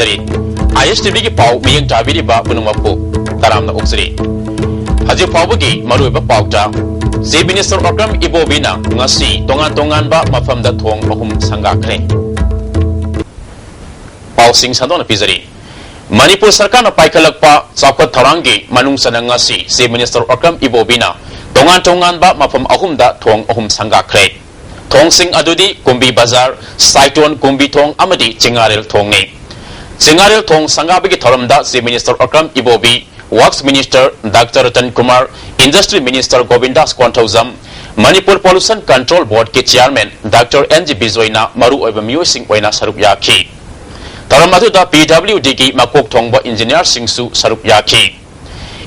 Thamjari. ISTV ki pau miyang tabiri ba punumappu taramna uksiri. Haji paubugi maruiba pauta. Si Minister Okram Ibobina ngasi tongan ba mafamda thong mahum sangakre. Pau sing sadona pizari. Manipur Sarkar na paikalagpa sakot tharangi manungsana ngasi si Minister Okram Ibobina tongan ba mafam ahumda thong ahum sangakre. Thong sing adudi Kumbi Bazar, Saiton Kumbi Thong amadi Chingarel Thong ni. Chingarel Thong sangabigi tharamda si Minister Okram Ibobi, Works Minister Dr. Ratan Kumar, Industry Minister Govindas Kwanthauzam, Manipur Pollution Control Board ke Chairman Dr. N.G. Bizoyna maru oiba miyoi sing oina saruk yaki. Taram aduda PWD ki makok thongba engineer singsu saruk yaki.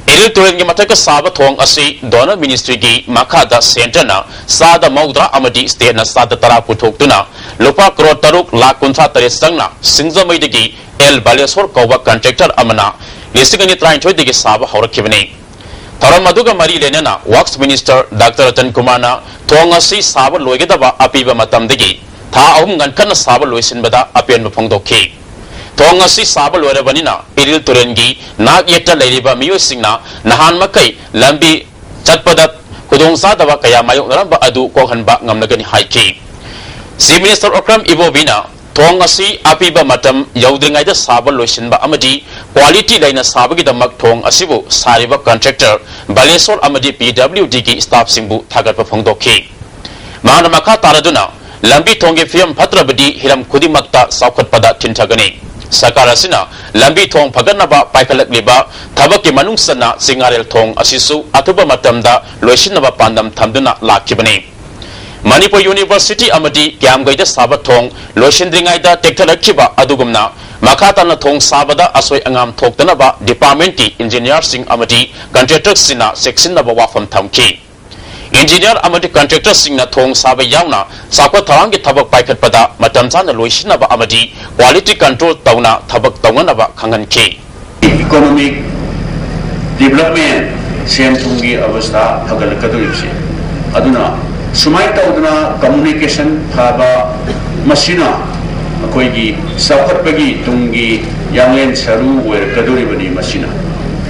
Eril turen ki mataka saba thong asi Donor Ministry ki makada center na sada maudra amadi state na sada tara puthok-tuna lupa crore taruk lakh kuntha tare sangna singzamai degi El Baleswar Koba contractor amana lisingani train choi degi saba haurakibani. Taram aduga mari lenana Works Minister Dr. Ratan Kumar na thong asi saba loigedaba apiba matam degi tha ahum ngankana saba loisinbada apian mapongdokhi. Thong asi saba loirabanina Eril turengi nak yeta leiriba miyoi singna nahan makai lambi chatpada kudongsadaba kaya mayok naramba adu kokhanba ngamnagani haiki. Si Minister Okram Ibobina thong asi apiba matam yaudringaida saba loisinba amadi quality laina sabagi damak thong asibu sariba contractor Baleswar amadi PWD ki staff singbu thagatpa phongdokhi. Mahana makha taraduna lambi thongge fiam phatrabadi hiram khudimakta saukhatpada thintagani. Sarkar asina lambi thong phaganaba paikalakliba thabaki manungsana Chingarel Thong asisu athuba matamda loisinaba pandam thamduna lakhibani. Manipur University amadi Kiamgaida saba thong loisindringaida tekthalakiba adugumna makhatana thong sabada asoi angam thoktanaba department ki engineer sing amadi contractor sina section naba wafam thamki. Engineer amadi contractor sing na thong saba yauna sakwa tharangi thabak paikhatpada matamchana loisinaba amadi quality control tauna thabak taunganaba khanganki. Economic development sem thungi avastha phagalakaduribse aduna sumai tauduna communication phaba masina akoigi sakhatpagi tungi yanglen saru wer kaduribani masina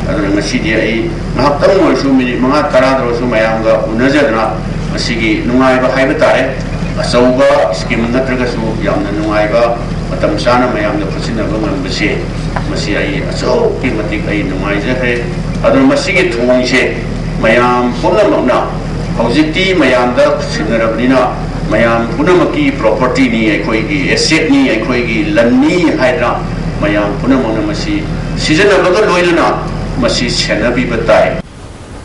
aduna masidi ai mahaptam oisu mini manga taradro su mayanga unajadna masigi nungaiba haiba tare asauba scheme natraga su yamna nungaiba matam sana mayamda phasina bangan base masi ai asau ki matik ai nungaija he aduna masigi thongse mayam punamna hojikti mayamda sinarabnina mayam punamaki property ni aikoigi asset ni aikoigi lanni haidra mayam punamona masi seasonable loilana masi senabi batai.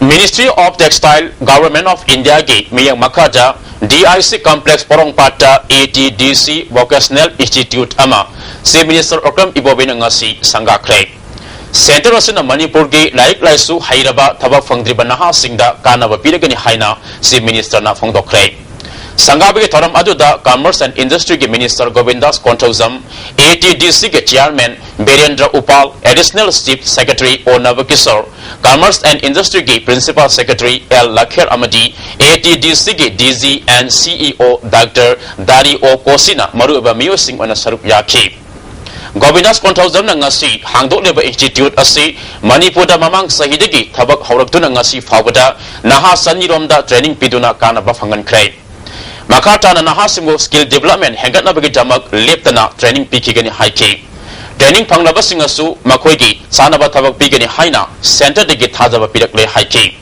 Ministry of Textile Government of India ki miyang makaja DIC complex porongpata ATDC Vocational Institute ama si Minister Okram Ibobina ngasi sangakre. Center asina Manipur ki laik laisu hairaba thabak phangdriba naha singda kanaba piragani haina si Minister na phongdokre. Sangabi ki thoram aduda Commerce and Industry ki Minister Govindas Kwanthauzam, ATDC ki Chairman Birendra Upal, Additional Chief Secretary O Navakishore, Commerce and Industry ki Principal Secretary L. Lakher Amadi, ATDC ki DG and CEO Dr. Dari O Kosina maruiba miyoi sing ona saruk yaki. Govindas Kwanthauzam na ngasi hangdok leba institute asi Manipurda mamang sahidagi thabak haurakduna ngasi fawada naha saniromda training piduna kanaba phangankre. Makhatana nahasimgo skill development hengatna bagi damak leptana training pikigani haiki. Training phangnaba singasu makoigi sanaba thabak pigani haina center degi thajaba pirakle haiki.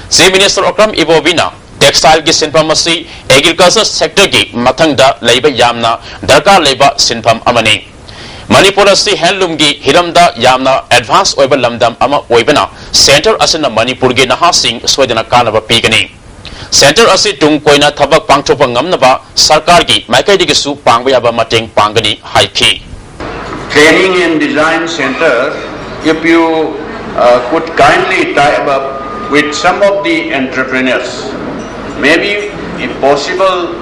Si Minister Okram Ibobina textile ki sinpham asi agriculture sector ki mathangda leiba yamna darkar leiba sinpham amani. Manipur asi handloom ki hiramda yamna advance oiba lamdam ama oibana center asina Manipur ki nahasing soidana kanaba pigani. Center asi tung koina thabak pangthopa ngamnaba sarkar ki maikaidigi su pangbaya ba mateng pangani haiki. Training and Design Center, if you could kindly tie up with some of the entrepreneurs, maybe if possible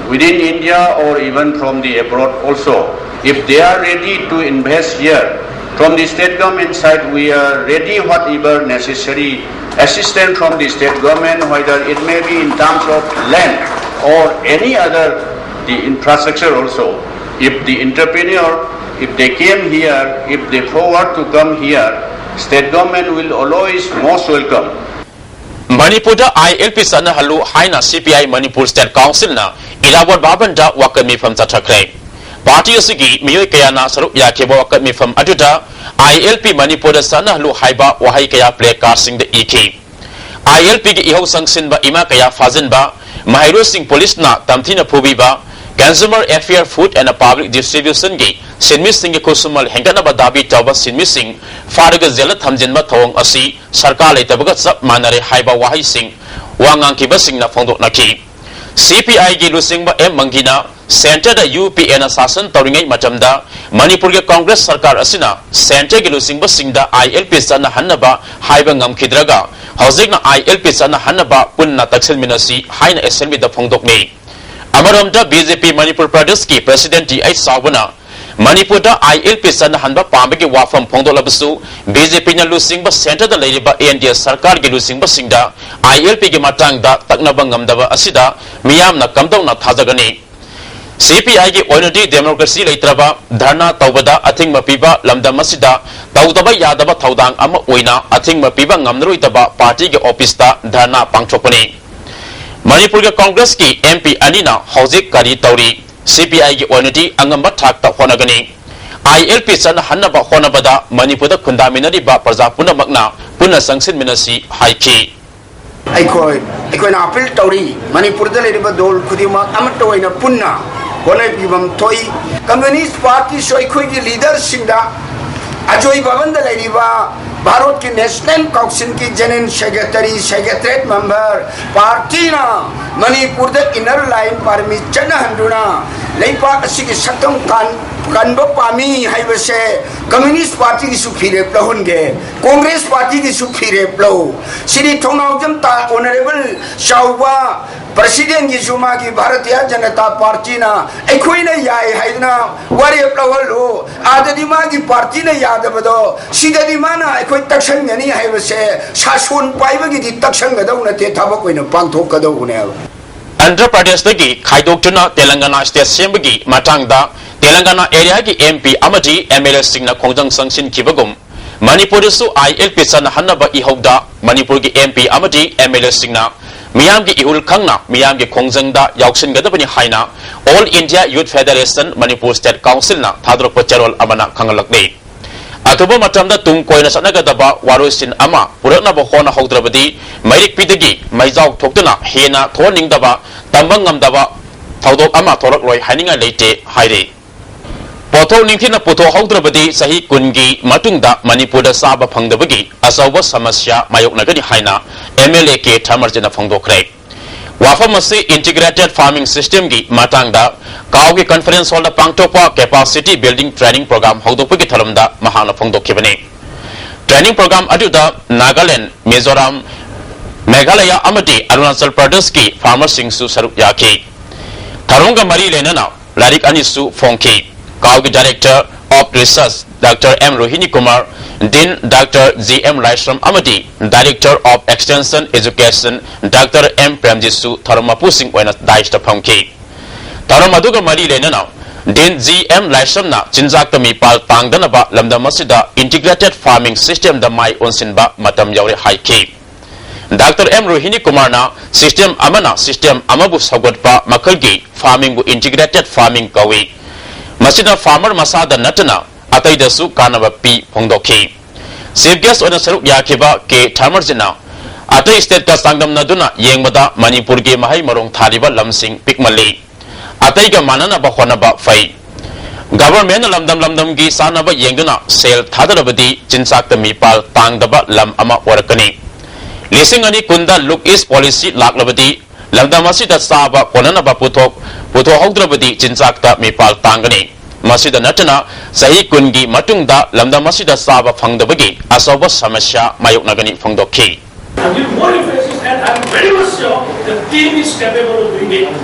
within India or even from the abroad also, if they are ready to invest here, from the state government side we are ready whatever necessary assistance from the state government, whether it may be in terms of land or any other the infrastructure also. If the entrepreneur if they came here, if they forward to come here, state government will always most welcome. Manipur da ILP sana halu haina CPI Manipur State Council na ilawat babanda wakami from Tatakre. Party asigi miyoy kaya na sarup ya kebo wakami from aduda ILP Manipur da sana halu haiba wahai kaya play casting the EK. ILP ki ihaw sangsin ba ima kaya fazin ba Mahiro Singh Police na tamtina pubi ba Consumer Affair Food and Public Distribution gi Sinmi Singh ki kusumal hengana ba dabi tawba Sinmi Singh faraga zelat hamjin ma thawang asi sarkar leitabaga sab manare haiba wahai sing wangang ki ba sing na phongdok na ki CPI gi lusing ba M mangina Center da UPN sasan tawringai matamda Manipur ge Congress sarkar asina Center gi lusing ba singda ILP sana hanaba haiba ngam khidraga hojik na ILP sana hanaba punna taksil minasi haina SLB da phongdok ni Amaramda BJP Manipur Pradesh ki President T.I. Sabuna Manipur da ILP sana hanba pambagi wafam phongdok labasu BJP na lusing ba center da leiriba ANDA sarkar gi lusing ba singda ILP gi matang da taknaba ngamdaba asida miyam na kamdau na thajagani CPI gi oinati democracy leitraba dharna tawbada athing mapiba lamdam asida tawdaba yadaba thaudang ama oina athing mapiba ngamnroitaba party gi office da dharna pangthokpani Manipur ge Congress ki MP Anina hojik kari tauri CPI gi oinati angamba thak ta honagani ILP sana hanaba honabada Manipur da khundaminari ba praja punamakna punna sangsin minasi haiki Aikoi na appeal tauri Manipur da leriba dol khudima amato ina punna honai bibam toi Communist Party so aikoi gi leader singda ajoi babanda leriba Bharat ki National Council ki General Secretary member party na Manipur da inner line permission handuna leipa asigi satam kanba pami haibase Communist Party ki suphire plahunge Congress Party ki suphire plo Sri Thongnawjam ta honorable Shauba President ki Juma ki Bharatiya Janata Party na aikoi na yai haidna wari plawalo adadima ki party na yadabado sidadima na aikoi taksang ngani haibase sasun paiba ki taksang gadau na te thaba koina pangthok kadau ne Andhra Pradesh dagi khaidokchuna Telangana State Assembly matangda Telangana area ki MP amadi MLA singna khongjang sangsin kibagum Manipur su ILP sana hanaba ihogda Manipur ki MP amadi MLA singna miyam ki ihul khangna miyam ki khongjang da yauksin gadabani haina All India Youth Federation Manipur State Council na thadrok pacharol amana khangalakni Atuba matamda tung koina sanagadaba warosin ama purakna ba khona hogdrabadi mairik pidagi maijau thoktuna hena thoningdaba tambang ngamdaba thaudok ama thorak loi haninga leite haire Potho ningthina potho hogdrabadi sahi kungi matungda Manipur da saba phangdabagi asawba samasya mayoknagani haina MLA ke thamarjena phangdokre Wafamasi integrated farming system gi matangda Kaugi conference hall da pangtopa capacity building training program hogdokpagi thalamda mahana phongdokkibani training program aduda Nagaland Mizoram Meghalaya amadi Arunachal Pradesh ki farmers singsu saruk yaki Tharunga mari lenana larik anisu phongki Kaugi director of research Dr. M. Rohini Kumar Dean Dr. G. M. Laishram Amadi Director of Extension Education Dr. M. Premjisu Tharamapu Singh Oina Daishta Phongki Taramaduga Mari Lenana Dean G. M. Laishram na Chinjak Tami Pal Tangdanaba Lamda Masida Integrated Farming System da Mai Onsinba Matam Yaure Haiki Dr. M. Rohini Kumar na System Amana System Amabu Sagodpa Makalgi Farming bu Integrated Farming Kawi Masida farmer masada natana atai dasu kanaba pi phongdokhi chief guest ona saruk yakiba ke thamarjina atai state ka sangdam naduna yengmada Manipur ge mahai marong thariba lamsing pikmali atai ga manana ba khona ba fai government lamdam gi sanaba yengduna sel thadalabadi chinsak tami pal tangdaba lam ama warakani lising ani kunda look is policy laklabadi lamdamasi da saba konana ba puthok hogdrabadi chinsak ta mipal tangani masida natana sahi kungi matungda lamdamasi da saba phangdabagi asoba samasya mayoknagani phangdokhi I give more emphasis and I am very much sure the team is capable of doing it.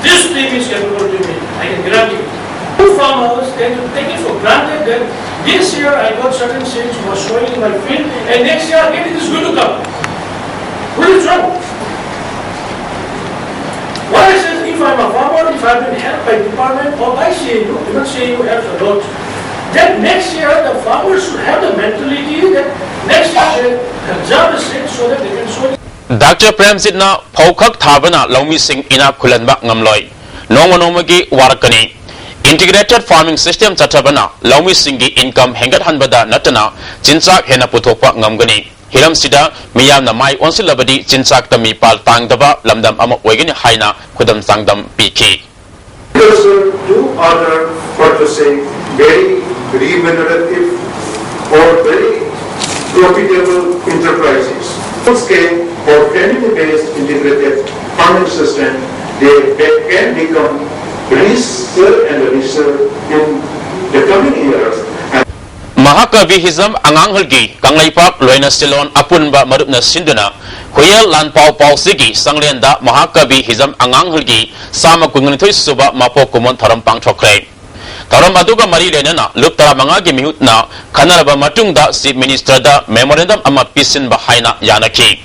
This team is capable of doing it. I can guarantee it. Two farmers, they take it for granted that this year I got certain seeds was showing in my field and next year again it is going to come. What is wrong? Why is it if I'm a farmer, if I've been helped by department or by CAU, even CAU helps a lot. then next year the farmers should have the mentality that next year the job is set so that they can sow. Dr. Premsitna Pokak Thabana Lomi Singh Ina Kulanba Ngamloy Nomonomagi Warakani Integrated Farming System Chatabana Lomi Singhi Income Hengat Hanbada Natana Jinsak Hena Putopa Ngamgani Hiram Sida Miyam Namai Onsilabadi Jinsak Tami Pal Tangdaba Lamdam Amok Wagani Haina Kudam Sangdam PK. To order for to say very remunerative or very profitable enterprises. Full scale or community-based integrated farming system, they can become richer and richer in the coming years. Mahakavi Hizam Angangalgi, Kanglaipak, Loina Silon, Apunba Marupna Sinduna, Huyal Lan Pau Pau Sigi, Sanglenda, Mahakavi Hizam Angangalgi, Sama Kungunitui Suba, Mapo Kumon Taram Pang Chokre. Taram Aduga Mari Lenana, Luptara Mangagi Mihutna, Kanaraba Matungda, Chief Minister da, Memorandum Ama Pisin Bahaina Yanaki.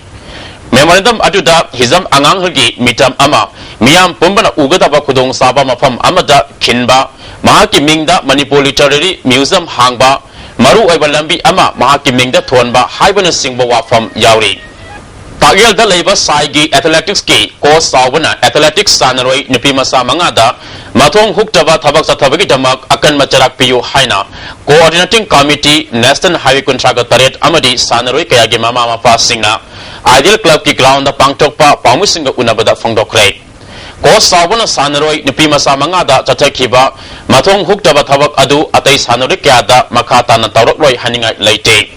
Memorandum Aduda, Hizam Angangalgi, Mitam Ama, Miam Pumbana Ugadaba Kudong Saba Mapam Amada, Kinba, Mahaki Mingda, Manipuri Literary Museum Hangba, Maru Ebalambi Ama, Mahaki Mingda Tuanba, Hibana Singbawa from Yauri. Tagyal da Labor Saigi Athletics Ki, Ko Sawana, Athletics Sanaroi, Nipimasa Mangada, Matong Huktaba Tabak Satabagi Damak, Akan Macharak Piyu Haina, Coordinating Committee, National Highway Contractor Taret Amadi, Sanaroi Kayagi Mama Pasingna, Ideal Club Ki Ground the Pangtokpa, Pamusinga Unabada Fongdokre. Ko Sawana Sanaroi, Nipimasa Mangada, Tatakiba, Matong Huktaba Tabak Adu, Atay Sanori Kyada, Makata Nataroi Haninga Late.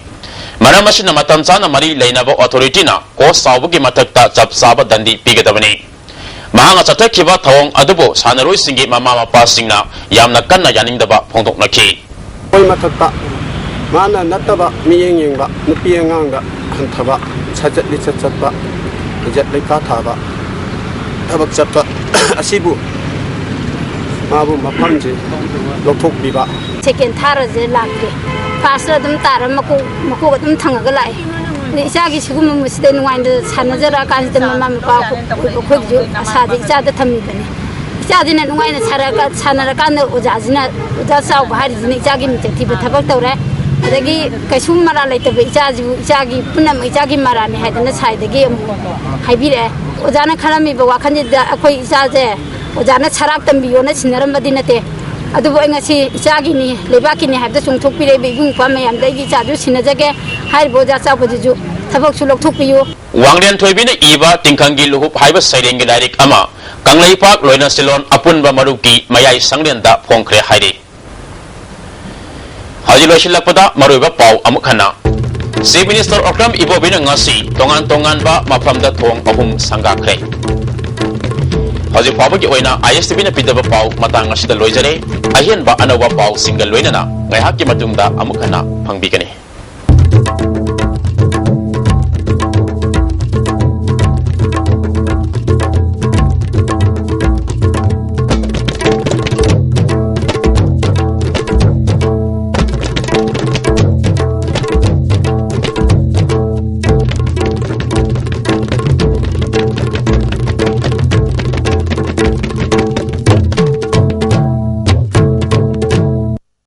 Maramasin na matamsana Mari Lainabo Authority na Ko Sabugi Matakta Chap Saba Dandi Pigadabani. Mahanga Tatakiba Tawong Adubo, Sanaroi Singi Mama Passing na Yam Nakana Yaning Daba Pondok Naki. Oi Matakta Mana Nataba, Miying Ba, Nupianganga, Hantaba, Sajat Litchaba, Jet Likataba, Tabak Chapa, Asibu, Mabu Mapanji, Lotok Biba. Second Taraze Lake. Pastor them Tara Maku them Tangalai. The Isagi Sugum was then wind the Sanazara Kans the Mamma could you Asadi Zada Tamibani. Sadin and wine at Sanarakana Ujazina, Ujasa, Hadis, Nixagin, Tiba Tabatora, the Kashumara later, Izagi, Punam, Izagi Marani had on the side the game. Hibire, Ujana Kalami, Wakandi, the Akoi Zaze, Ujana Sarak and Bionas, Naramadinate. Aduboing a Sagini, Lebakini have the song to be being Kwame and Lady Sadu Sinazake, High Bodas with you, Tabok to you. Wanglian Toibina Eva, Tinkangi Luhup, Hiber Siding Gilaric Ama, Kanglai Park, Loina Silon, Apunba Maruki, Mayai Sanglianda, Ponkre Heidi. Hajilo Shilapada, Maruba Pau, Amukana. Chief Minister Okram Ibo Binangasi, Tongan Tonganba, Mapamda Tong, Ahum Sangakre. Haji Pabagi Oina, ISTV na Pidaba Pau, Matanga Shida Loizare, Ahian ba Anawa Pau, Single Loinana, Ngayhaki Matumda, Amukana, Pangbikani.